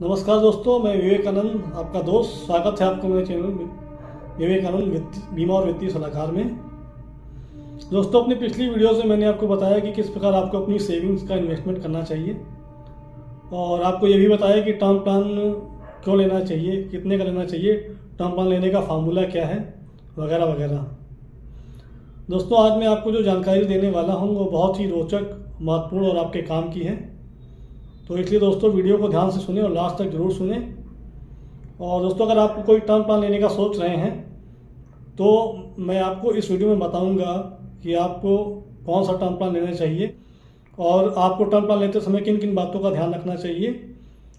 नमस्कार दोस्तों, मैं विवेकानंद आपका दोस्त। स्वागत है आपको मेरे चैनल में विवेकानंद बीमा और वित्तीय सलाहकार में। दोस्तों, अपनी पिछली वीडियो से मैंने आपको बताया कि किस प्रकार आपको अपनी सेविंग्स का इन्वेस्टमेंट करना चाहिए और आपको ये भी बताया कि टर्म प्लान क्यों लेना चाहिए, कितने का लेना चाहिए, टर्म प्लान लेने का फार्मूला क्या है, वगैरह वगैरह। दोस्तों, आज मैं आपको जो जानकारी देने वाला हूँ वो बहुत ही रोचक, महत्वपूर्ण और आपके काम की है। तो इसलिए दोस्तों वीडियो को ध्यान से सुने और लास्ट तक ज़रूर सुने। और दोस्तों, अगर आप कोई टर्म प्लान लेने का सोच रहे हैं तो मैं आपको इस वीडियो में बताऊंगा कि आपको कौन सा टर्म प्लान लेना चाहिए और आपको टर्म प्लान लेते समय किन किन बातों का ध्यान रखना चाहिए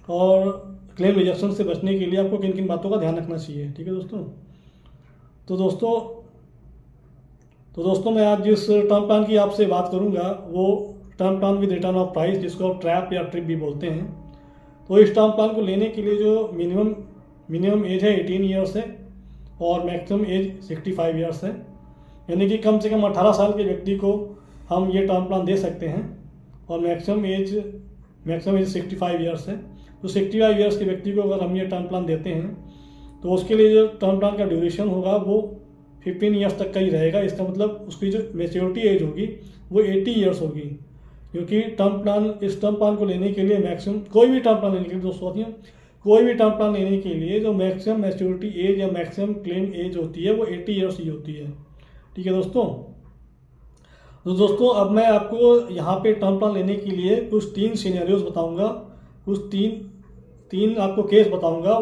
और क्लेम रिजेक्शन से बचने के लिए आपको किन किन बातों का ध्यान रखना चाहिए। ठीक है दोस्तों। तो दोस्तों मैं आज जिस टर्म प्लान की आपसे बात करूंगा वो term plan with return of price, जिसको आप ट्रैप या ट्रिप भी बोलते हैं। तो इस टर्म प्लान को लेने के लिए जो मिनिमम एज है 18 ईयर्स है और मैक्सिमम एज 65 ईयर्स है, यानी कि कम से कम 18 साल के व्यक्ति को हम ये टर्म प्लान दे सकते हैं और मैक्सिमम एज 65 ईयर्स है। तो 65 ईयर्स के व्यक्ति को अगर हम ये टर्म प्लान देते हैं तो उसके लिए जो टर्म प्लान का ड्यूरेशन होगा वो 15 ईयर्स तक का ही रहेगा। इसका मतलब उसकी जो मैच्योरिटी एज होगी वो 80 ईयर्स होगी, क्योंकि इस टर्म प्लान को लेने के लिए मैक्सिमम कोई भी टर्म प्लान लेने के लिए दोस्तों कोई भी टर्म प्लान लेने के लिए जो मैक्सिमम मैच्योरिटी एज या मैक्सिमम क्लेम एज होती है वो 80 ईयर्स ही होती है। ठीक है दोस्तों। तो दोस्तों अब मैं आपको यहाँ पे टर्म प्लान लेने के लिए कुछ 3 सिनेरियोज बताऊँगा, कुछ तीन आपको केस बताऊँगा।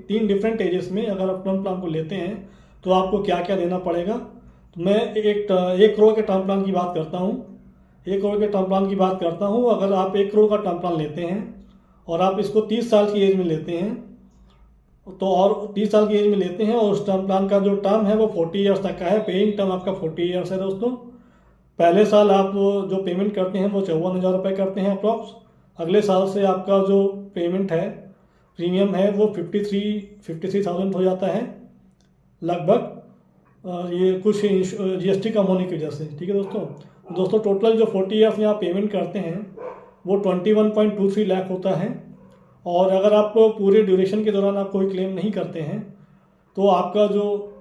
तीन डिफरेंट एजेस में अगर आप टर्म प्लान को लेते हैं तो आपको क्या क्या देना पड़ेगा। तो मैं 1 करोड़ के टर्म प्लान की बात करता हूँ। 1 करोड़ के टर्म प्लान की बात करता हूँ। अगर आप 1 करोड़ का टर्म प्लान लेते हैं और आप इसको 30 साल की एज में लेते हैं तो और 30 साल की एज में लेते हैं और उस टर्म प्लान का जो टर्म है वो 40 ईयर्स तक का है। पेइंग टर्म आपका 40 ईयर्स है दोस्तों। पहले साल आप जो पेमेंट करते हैं वो 54,000 रुपये करते हैं अप्रॉक्स। अगले साल से आपका जो पेमेंट है, प्रीमियम है, वो 53,000 हो जाता है लगभग, ये कुछ GST कम होने की वजह से। ठीक है दोस्तों, टोटल जो 40 ईयर्स में आप पेमेंट करते हैं वो 21.23 लाख होता है। और अगर आप पूरे ड्यूरेशन के दौरान आप कोई क्लेम नहीं करते हैं तो आपका जो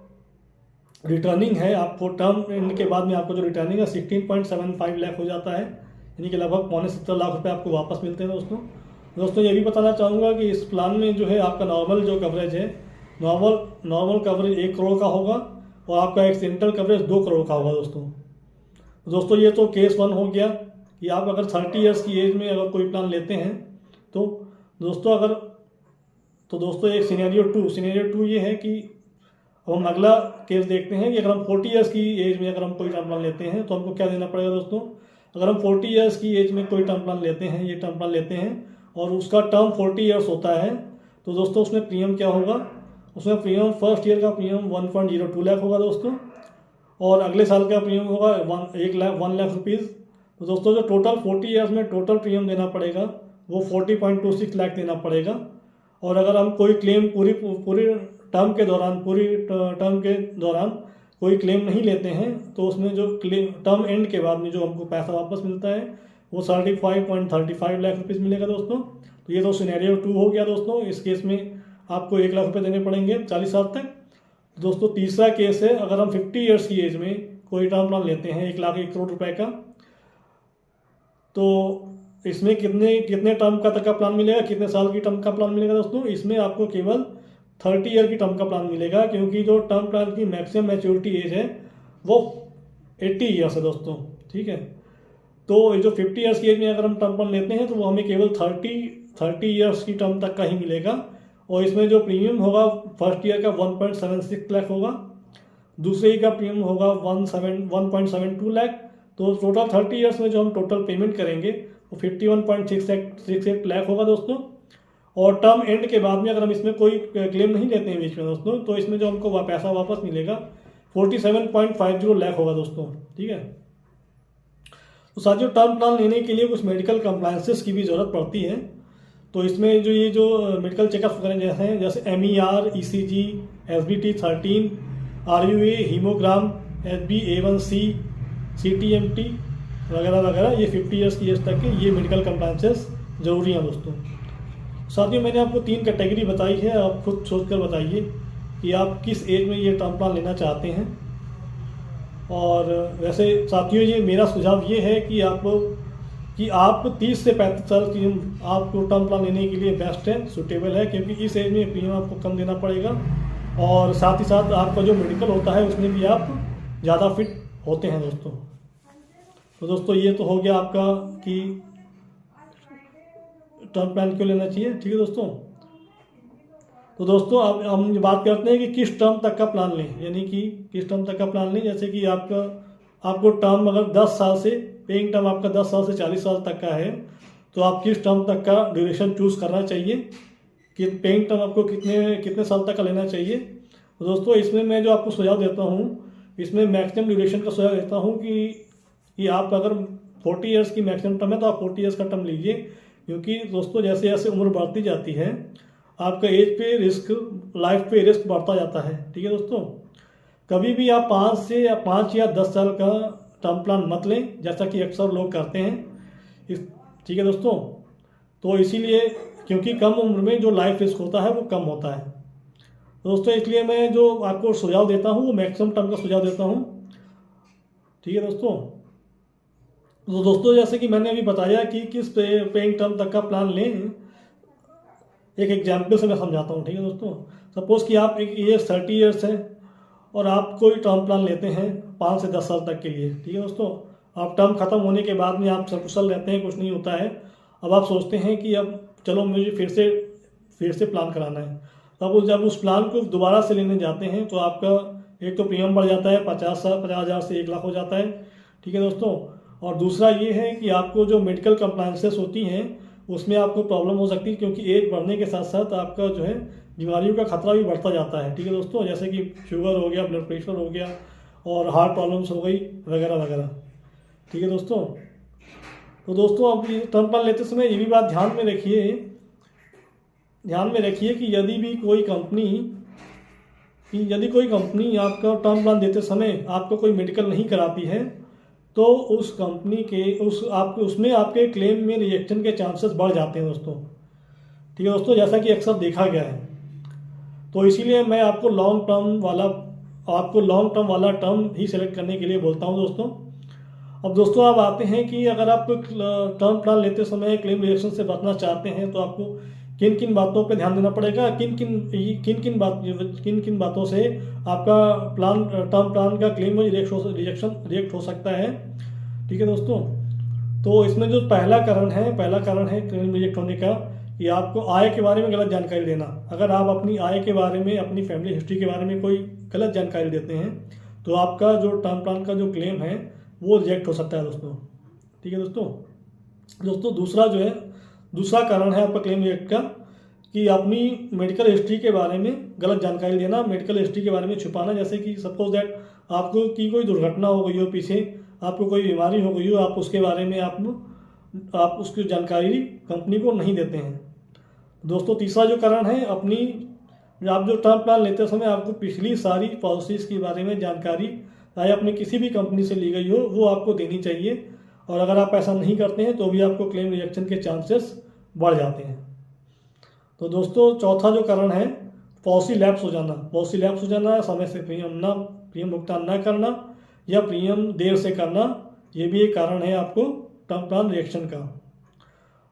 रिटर्निंग है, आपको टर्म एंड के बाद में आपको जो रिटर्निंग है 16.75 लाख हो जाता है, यानी कि लगभग 70 लाख रुपए आपको वापस मिलते हैं दोस्तों। ये भी बताना चाहूँगा कि इस प्लान में जो है आपका नॉर्मल जो कवरेज है, नॉर्मल कवरेज 1 करोड़ का होगा और आपका एक्सीडेंटल कवरेज 2 करोड़ का होगा दोस्तों। ये तो केस 1 हो गया कि आप अगर 30 ईयर्स की एज में अगर कोई प्लान लेते हैं तो दोस्तों एक सिनेरियो 2 ये है कि हम अगला केस देखते हैं कि अगर हम 40 ईयर्स की एज में अगर हम कोई टर्म प्लान लेते हैं तो हमको क्या देना पड़ेगा दोस्तों। अगर हम 40 ईयर्स की एज में कोई टर्म प्लान लेते हैं, ये टर्म प्लान लेते हैं और उसका टर्म 40 ईयर्स होता है तो दोस्तों उसमें प्रीमियम क्या होगा, उसमें प्रीमियम फर्स्ट ईयर का प्रीमियम 1.02 लाख होगा दोस्तों और अगले साल का प्रीमियम होगा 1 लाख रुपीज़। तो दोस्तों जो टोटल 40 ईयर्स में टोटल प्रीमियम देना पड़ेगा वो 40.26 लाख देना पड़ेगा। और अगर हम कोई क्लेम पूरी टर्म के दौरान कोई क्लेम नहीं लेते हैं तो उसमें जो टर्म एंड के बाद में जो हमको पैसा वापस मिलता है वो 35.35 लाख रुपीज़ मिलेगा दोस्तों। तो ये तो सिनेरियो 2 हो गया दोस्तों। इस केस में आपको 1 लाख रुपये देने पड़ेंगे 40 साल तक। दोस्तों तीसरा केस है, अगर हम 50 ईयर्स की एज में कोई टर्म प्लान लेते हैं 1 करोड़ रुपए का, तो इसमें कितने टर्म का तक का प्लान मिलेगा, कितने साल की टर्म का प्लान मिलेगा दोस्तों। इसमें आपको केवल 30 ईयर की टर्म का प्लान मिलेगा, क्योंकि जो टर्म प्लान की मैक्सिमम मैच्योरिटी एज है वो 80 ईयर्स है दोस्तों। ठीक है, तो जो 50 ईयर्स की एज में अगर हम टर्म प्लान लेते हैं तो वो हमें केवल 30 ईयर्स की टर्म तक का ही मिलेगा और इसमें जो प्रीमियम होगा फर्स्ट ईयर का 1.76 लाख होगा, दूसरे ईयर का प्रीमियम होगा 1.72 लाख। तो टोटल 30 ईयर्स में जो हम टोटल पेमेंट करेंगे वो 51.68 लाख होगा दोस्तों। और टर्म एंड के बाद में अगर हम इसमें कोई क्लेम नहीं लेते हैं बीच में दोस्तों तो इसमें जो हमको पैसा वापस मिलेगा 47.50 लाख होगा दोस्तों। ठीक है, तो साथियों टर्म प्लान लेने के लिए कुछ मेडिकल कंप्लायंसेस की भी ज़रूरत पड़ती है। तो इसमें जो मेडिकल चेकअप वगैरह हैं जैसे MER, ECG, SBT 13, RUA, haemogram, HbA1c, CTMT वगैरह वगैरह, ये 50 ईयर्स की एज तक के ये मेडिकल कंप्लायंसेस ज़रूरी हैं दोस्तों। साथियों मैंने आपको 3 कैटेगरी बताई है, आप खुद सोचकर बताइए कि आप किस एज में ये टर्म प्लान लेना चाहते हैं। और वैसे साथियों ये मेरा सुझाव ये है कि आप 30 से 35 साल की उम्र आपको टर्म प्लान लेने के लिए बेस्ट है, सूटेबल है, क्योंकि इस एज में प्रीमियम आपको कम देना पड़ेगा और साथ ही साथ आपका जो मेडिकल होता है उसमें भी आप ज़्यादा फिट होते हैं दोस्तों। तो दोस्तों ये तो हो गया आपका कि टर्म प्लान क्यों लेना चाहिए, ठीक है दोस्तों। तो दोस्तों अब हम बात करते हैं कि किस टर्म तक का प्लान लें, यानी कि किस टर्म तक का प्लान लें। जैसे कि आपको टर्म अगर 10 साल से, पेइंग टर्म आपका 10 साल से 40 साल तक का है, तो आप किस टर्म तक का ड्यूरेशन चूज़ करना चाहिए कि पेइंग टर्म आपको कितने साल तक का लेना चाहिए। तो दोस्तों इसमें मैं जो आपको सुझाव देता हूँ, इसमें मैक्सिमम ड्यूरेशन का सुझाव देता हूँ कि आप अगर 40 ईयर्स की मैक्सिमम टर्म है तो आप 40 ईयर्स का टर्म लीजिए, क्योंकि दोस्तों जैसे जैसे उम्र बढ़ती जाती है आपका एज पे रिस्क, लाइफ पे रिस्क बढ़ता जाता है, ठीक है दोस्तों। कभी भी आप 5 या 10 साल का टर्म प्लान मत लें, जैसा कि अक्सर लोग करते हैं, ठीक है दोस्तों। तो इसीलिए क्योंकि कम उम्र में जो लाइफ रिस्क होता है वो कम होता है दोस्तों, इसलिए मैं जो आपको सुझाव देता हूँ वो मैक्सिमम टर्म का सुझाव देता हूँ, ठीक है दोस्तों। तो दोस्तों जैसे कि मैंने अभी बताया कि किस पेइंग टर्म तक का प्लान लें, एक एग्जाम्पल से मैं समझाता हूँ, ठीक है दोस्तों। सपोज़ कि आप एक एज 30 ईयर्स है और आप कोई टर्म प्लान लेते हैं 5 से 10 साल तक के लिए, ठीक है दोस्तों। आप टर्म ख़त्म होने के बाद में आप सकुशल रहते हैं, कुछ नहीं होता है। अब आप सोचते हैं कि अब चलो मुझे फिर से प्लान कराना है। तब जब उस प्लान को दोबारा से लेने जाते हैं तो आपका एक तो प्रीमियम बढ़ जाता है, 50,000 से 1 लाख हो जाता है, ठीक है दोस्तों। और दूसरा ये है कि आपको जो मेडिकल कंप्लायंसेस होती हैं उसमें आपको प्रॉब्लम हो सकती है, क्योंकि एज बढ़ने के साथ साथ आपका जो है बीमारियों का खतरा भी बढ़ता जाता है, ठीक है दोस्तों। जैसे कि शुगर हो गया, ब्लड प्रेशर हो गया और हार्ट प्रॉब्लम्स हो गई वगैरह वगैरह, ठीक है दोस्तों। तो दोस्तों अब ये टर्म प्लान लेते समय ये भी बात ध्यान में रखिए कि यदि कोई कंपनी आपका टर्म प्लान देते समय आपको कोई मेडिकल नहीं कराती है तो उस कंपनी के उसमें आपके क्लेम में रिजेक्शन के चांसेस बढ़ जाते हैं दोस्तों, ठीक है दोस्तों, जैसा कि अक्सर देखा गया है। तो इसीलिए मैं आपको लॉन्ग टर्म वाला टर्म ही सेलेक्ट करने के लिए बोलता हूं दोस्तों। अब दोस्तों आप आते हैं कि अगर आप टर्म प्लान लेते समय क्लेम रिजेक्शन से बचना चाहते हैं तो आपको किन किन बातों पे ध्यान देना पड़ेगा, किन किन बातों से आपका टर्म प्लान का क्लेम रिजेक्ट हो सकता है, ठीक है दोस्तों। तो इसमें जो पहला कारण है क्लेम रिजेक्ट होने का, कि आपको आय के बारे में गलत जानकारी देना। अगर आप अपनी आय के बारे में, अपनी फैमिली हिस्ट्री के बारे में कोई गलत जानकारी देते हैं तो आपका जो टर्म प्लान का जो क्लेम है वो रिजेक्ट हो सकता है दोस्तों, ठीक है दोस्तों। दूसरा कारण है आपका क्लेम रिजेक्ट का कि अपनी मेडिकल हिस्ट्री के बारे में गलत जानकारी देना, मेडिकल हिस्ट्री के बारे में छुपाना। जैसे कि सपोज दैट आपको की कोई दुर्घटना हो गई हो, पीछे आपको कोई बीमारी हो गई हो, आप उसके बारे में आप उसकी जानकारी कंपनी को नहीं देते हैं दोस्तों। तीसरा जो कारण है, आप जो टर्म प्लान लेते समय आपको पिछली सारी पॉलिसीज़ के बारे में जानकारी चाहे अपनी किसी भी कंपनी से ली गई हो वो आपको देनी चाहिए, और अगर आप ऐसा नहीं करते हैं तो भी आपको क्लेम रिजेक्शन के चांसेस बढ़ जाते हैं। तो दोस्तों चौथा जो कारण है पॉलिसी लैप्स हो जाना, समय से प्रीमियम भुगतान न करना या प्रीमियम देर से करना, ये भी एक कारण है आपको टर्म प्लान रिजेक्शन का।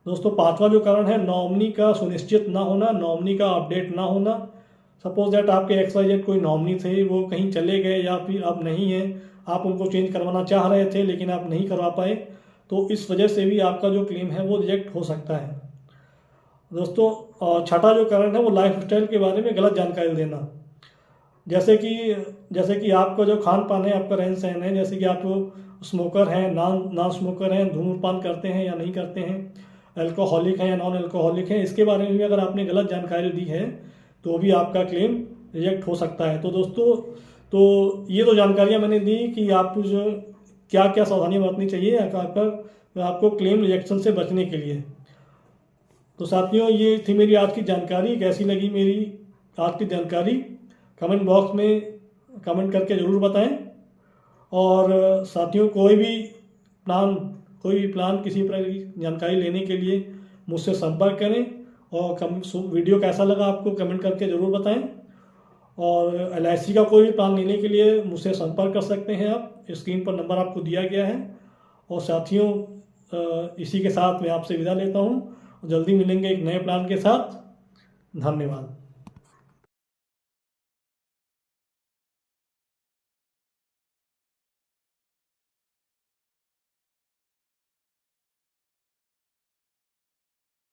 दोस्तों पांचवा जो कारण है नॉमिनी का सुनिश्चित ना होना, नॉमिनी का अपडेट ना होना। सपोज दैट आपके XYZ कोई नॉमिनी थे, वो कहीं चले गए या फिर अब नहीं है, आप उनको चेंज करवाना चाह रहे थे लेकिन आप नहीं करवा पाए, तो इस वजह से भी आपका जो क्लेम है वो रिजेक्ट हो सकता है दोस्तों। छठा जो कारण है वो लाइफ स्टाइल के बारे में गलत जानकारी देना। जैसे कि आपका जो खान पान है, आपका रहन सहन है, जैसे कि आप स्मोकर हैं, नॉन स्मोकर हैं, धूम्रपान करते हैं या नहीं करते हैं, अल्कोहलिक हैं या नॉन अल्कोहलिक हैं, इसके बारे में भी अगर आपने गलत जानकारी दी है तो भी आपका क्लेम रिजेक्ट हो सकता है। तो दोस्तों ये तो जानकारियां मैंने दी कि आप जो क्या क्या सावधानियां बरतनी चाहिए आपको क्लेम रिजेक्शन से बचने के लिए। तो साथियों ये थी मेरी आज की जानकारी। कैसी लगी मेरी आज की जानकारी कमेंट बॉक्स में कमेंट करके ज़रूर बताएं। और साथियों कोई भी प्लान किसी प्रकार की जानकारी लेने के लिए मुझसे संपर्क करें और वीडियो कैसा लगा आपको कमेंट करके ज़रूर बताएं। और LIC का कोई प्लान लेने के लिए मुझसे संपर्क कर सकते हैं आप, स्क्रीन पर नंबर आपको दिया गया है। और साथियों, इसी के साथ मैं आपसे विदा लेता हूँ। जल्दी मिलेंगे एक नए प्लान के साथ। धन्यवाद।